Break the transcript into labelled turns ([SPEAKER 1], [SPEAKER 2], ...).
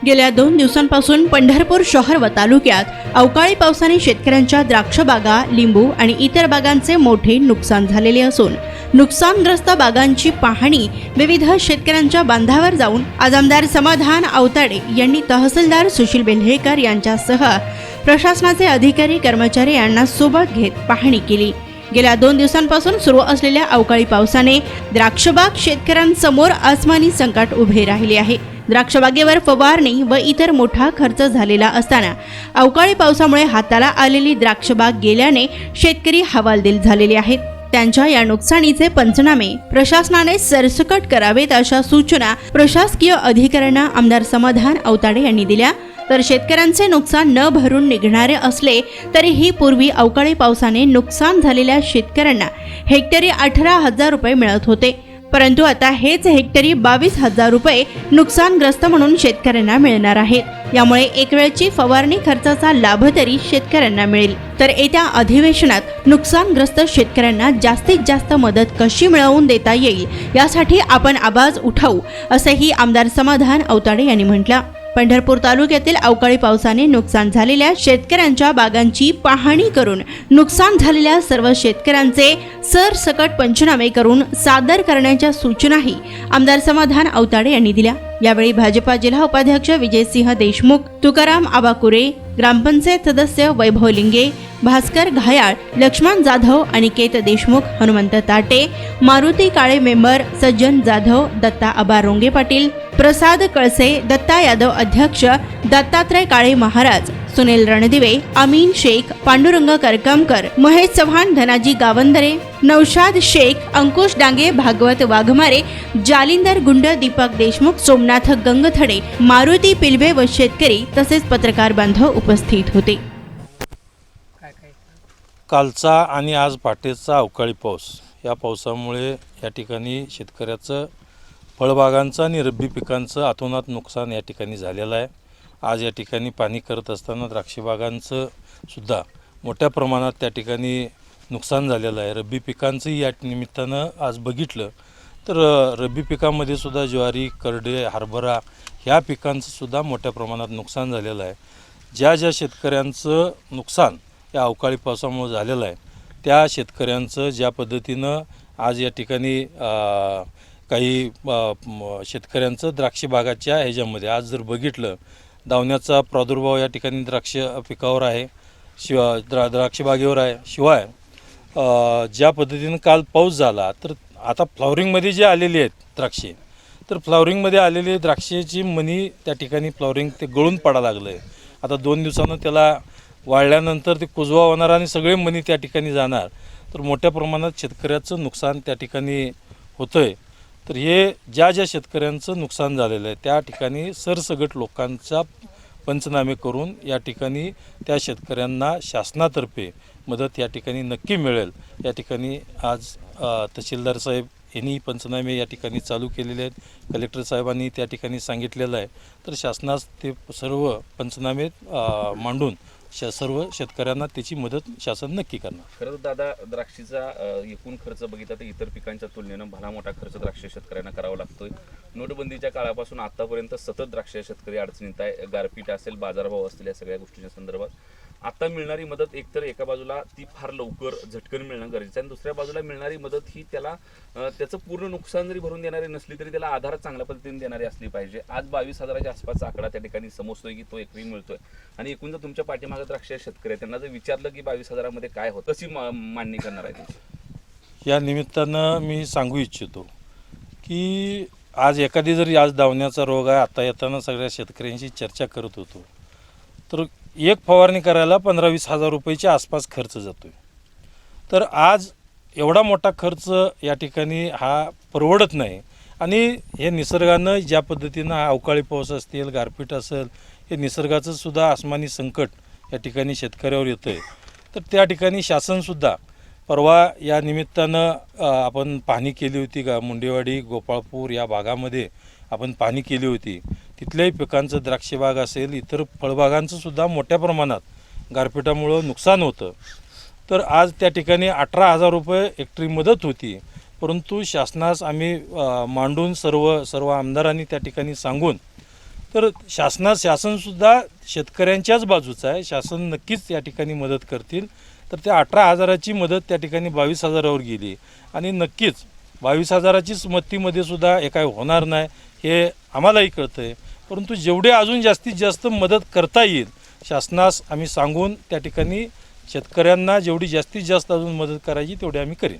[SPEAKER 1] गेल्या 2 दिवसांपासून पंढरपूर शहर व तालुक्यात अवकाळी पावसाने शेतकऱ्यांच्या द्राक्ष बागा, लिंबू आणि इतर बागांचे मोठे नुकसान झालेले असून नुकसानग्रस्त बागांची पाहणी विविध शेतकऱ्यांच्या बांधावर जाऊन आज आमदार समाधान आवताडे यांनी तहसीलदार सुशील बेल्हेकर यांच्यासह प्रशासनाचे अधिकारी कर्मचारी यांना सोबत घेत पाहणी केली। गेल्या 2 दिवसांपासून सुरू असलेल्या अवकाळी पावसाने द्राक्षबाग शेतकऱ्यांसमोर आसमानी संकट उभे राहिले आहे। द्राक्षबागेवर फवारणी व इतर मोठा खर्च झालेला असताना अवकाळी पावसामुळे हाताला आलेली द्राक्षबाग गेल्याने शेतकरी हवालदिल झालेले आहेत। त्यांच्या या नुकसानीचे पंचनामे प्रशासनाने सरसकट करावेत अशा सूचना प्रशासकीय अधिकाऱ्यांना आमदार समाधान आवताडे यांनी दिल्या। तर शेतकऱ्यांचे नुकसान न भरून निघणारे असले तरीही पूर्वी अवकाळी पावसाने नुकसान झालेल्या शेतकऱ्यांना हेक्टरी 18,000 रुपये मिळत होते, परंतु आता हेच हेक्टरी 22,000 रुपये नुकसानग्रस्त म्हणून शेतकऱ्यांना मिळणार आहेत। यामुळे एक वेळची फवारणी खर्चाचा लाभ तरी शेतकऱ्यांना मिळेल। तर येत्या अधिवेशनात नुकसानग्रस्त शेतकऱ्यांना जास्तीत जास्त मदत कशी मिळवून देता येईल यासाठी आपण आवाज उठावू, असेही आमदार समाधान आवताडे यांनी म्हटलं। पंढरपूर तालुक्यातील अवकाळी पावसाने नुकसान झालेल्या शेतकऱ्यांच्या बागांची पाहणी करून नुकसान झालेल्या सर्व शेतकऱ्यांचे सरसकट पंचनामे करून सादर करण्याच्या सूचनाही आमदार समाधान आवताडे यांनी दिल्या। यावेळी भाजपा जिल्हा उपाध्यक्ष विजयसिंह देशमुख, तुकाराम आबाकुरे, ग्रामपंचायत सदस्य वैभव लिंगे, भास्कर घायाळ, लक्ष्मण जाधव, अनिकेत देशमुख, हनुमंत ताटे, मारुती काळे मेंबर, सज्जन जाधव, दत्ता आबा रोंगे पाटील, प्रसाद कळसे, दत्ता यादव अध्यक्ष, दत्तात्रय काळे महाराज, सुनील रणदिवे, अमीन शेख, पांडुरंग करकमकर, महेश चव्हाण, धनाजी गावंदरे, नौशाद शेख, अंकुश डांगे, भागवत वाघमारे, जालिंदर गुंड, दीपक देशमुख, सोमनाथ गंगथडे, मारुती पिलवे व शेतकरी तसेच पत्रकार बांधव उपस्थित होते।
[SPEAKER 2] कालचा आणि आज पहाटेचा अवकाळी पाऊस, या पावसामुळे या ठिकाणी शेतकऱ्याचं फळबागांचं आणि रब्बी पिकांचं अतोनात नुकसान या ठिकाणी झालेलं आहे। आज या ठिकाणी पाणी करत असताना द्राक्षबागांचं सुद्धा मोठ्या प्रमाणात त्या ठिकाणी नुकसान झालेलं आहे। रब्बी पिकांचंही या निमित्तानं आज बघितलं तर रब्बी पिकामध्ये सुद्धा ज्वारी, करडे, हरभरा ह्या पिकांचं सुद्धा मोठ्या प्रमाणात नुकसान झालेलं आहे। ज्या शेतकऱ्यांचं नुकसान या अवकाळी पावसामुळे झालेलं आहे त्या शेतकऱ्यांचं ज्या पद्धतीनं आज या ठिकाणी काही शेतकऱ्यांचं द्राक्ष बागाच्या ह्याच्यामध्ये आज जर बघितलं दावण्याचा प्रादुर्भाव या ठिकाणी द्राक्ष पिकावर आहे, द्राक्ष बागेवर आहे। शिवाय ज्या पद्धतीनं काल पाऊस झाला तर आता फ्लॉवरिंगमध्ये जे आलेली आहेत द्राक्षे, तर फ्लॉवरिंगमध्ये आलेली द्राक्षेची मनी त्या ठिकाणी फ्लॉवरिंग ते गळून पडायला लागलं आहे। आता 2 दिवसानं त्याला वाळल्यानंतर ते कुजवा होणार आणि सगळे मनी त्या ठिकाणी जाणार, तर मोठ्या प्रमाणात शेतकऱ्याचं नुकसान त्या ठिकाणी होतं आहे। तर हे ज्या शेतकऱ्यांचं नुकसान झालेलं आहे त्या ठिकाणी सरसगट लोकांचा पंचनामे करून या ठिकाणी त्या शेतकऱ्यांना शासनातर्फे मदत या ठिकाणी नक्की मिळेल। या ठिकाणी आज तहसीलदार साहेब यांनी पंचनामे या ठिकाणी चालू केलेले आहेत, कलेक्टर साहेबांनी त्या ठिकाणी सांगितलेलं आहे। तर शासनास ते सर्व पंचनामे मांडून सर्व शेतकऱ्यांना त्याची मदत शासन नक्की करणार।
[SPEAKER 3] खरंच दादा, द्राक्षीचा एकूण खर्च बघितला तर इतर पिकांच्या तुलनेनं भला मोठा खर्च द्राक्ष शेतकऱ्यांना करावा लागतोय। नोटबंदीच्या काळापासून आतापर्यंत सतत द्राक्ष शेतकरी अडचणीत आहे। गारपीट असेल, बाजारभाव असतील, या सगळ्या गोष्टींच्या संदर्भात आता मिळणारी मदत एकतर एका बाजूला ती फार लवकर झटकन मिळणं गरजेचं आहे आणि दुसऱ्या बाजूला मिळणारी मदत ही त्याला त्याचं पूर्ण नुकसान जरी भरून देणारी नसली तरी त्याला आधार चांगल्या पद्धतीने देणारी असली पाहिजे। आज 22,000च्या आसपासचा आकडा त्या ठिकाणी समजतोय की तो एकरी मिळतोय आणि एकूण जर तुमच्या पाठीमागे द्राक्ष शेतकरी त्यांना जर विचारलं की 22,000मध्ये काय होतं, कशी मांडणी करणार आहे?
[SPEAKER 2] या निमित्तानं मी सांगू इच्छितो की आज एखादी जरी आज दावण्याचा रोग आहे, आता येताना सगळ्या शेतकऱ्यांशी चर्चा करत होतो तर एक फवारणी करायला 15-20 हजार रुपयाच्या आसपास खर्च जातोय। तर आज एवढा मोठा खर्च या ठिकाणी हा परवडत नाही आणि हे निसर्गानं ज्या पद्धतीनं हा अवकाळी पाऊस असतील, गारपीट असेल, हे निसर्गाचं सुद्धा आसमानी संकट या ठिकाणी शेतकऱ्यावर येतं आहे। तर त्या ठिकाणी शासनसुद्धा परवा या निमित्तानं आपण पाहणी केली होती का मुंडेवाडी, गोपाळपूर या भागामध्ये आपण पाहणी केली होती। तिथल्याही पिकांचं द्राक्षबाग असेल, इतर फळबागांचं सुद्धा मोठ्या प्रमाणात गारपिटामुळं नुकसान होतं। तर आज त्या ठिकाणी 18,000 रुपये हेक्टरी मदत होती, परंतु शासनास आम्ही मांडून सर्व आमदारांनी त्या ठिकाणी सांगून तर शासनसुद्धा शेतकऱ्यांच्याच बाजूचं आहे. शासन नक्कीच या ठिकाणी मदत करतील. तर त्या 18,000ची मदत त्या ठिकाणी 22,000वर गेली आणि नक्कीच 22,000चीच मदतीमध्ये सुद्धा हे काय होणार नाही हे आम्हालाही कळतं आहे. परंतु जेवढे अजून जास्तीत जास्त मदत करता येईल शासनास आम्ही सांगून त्या ठिकाणी शेतकऱ्यांना जेवढी जास्तीत जास्त अजून मदत करायची तेवढी आम्ही करेन.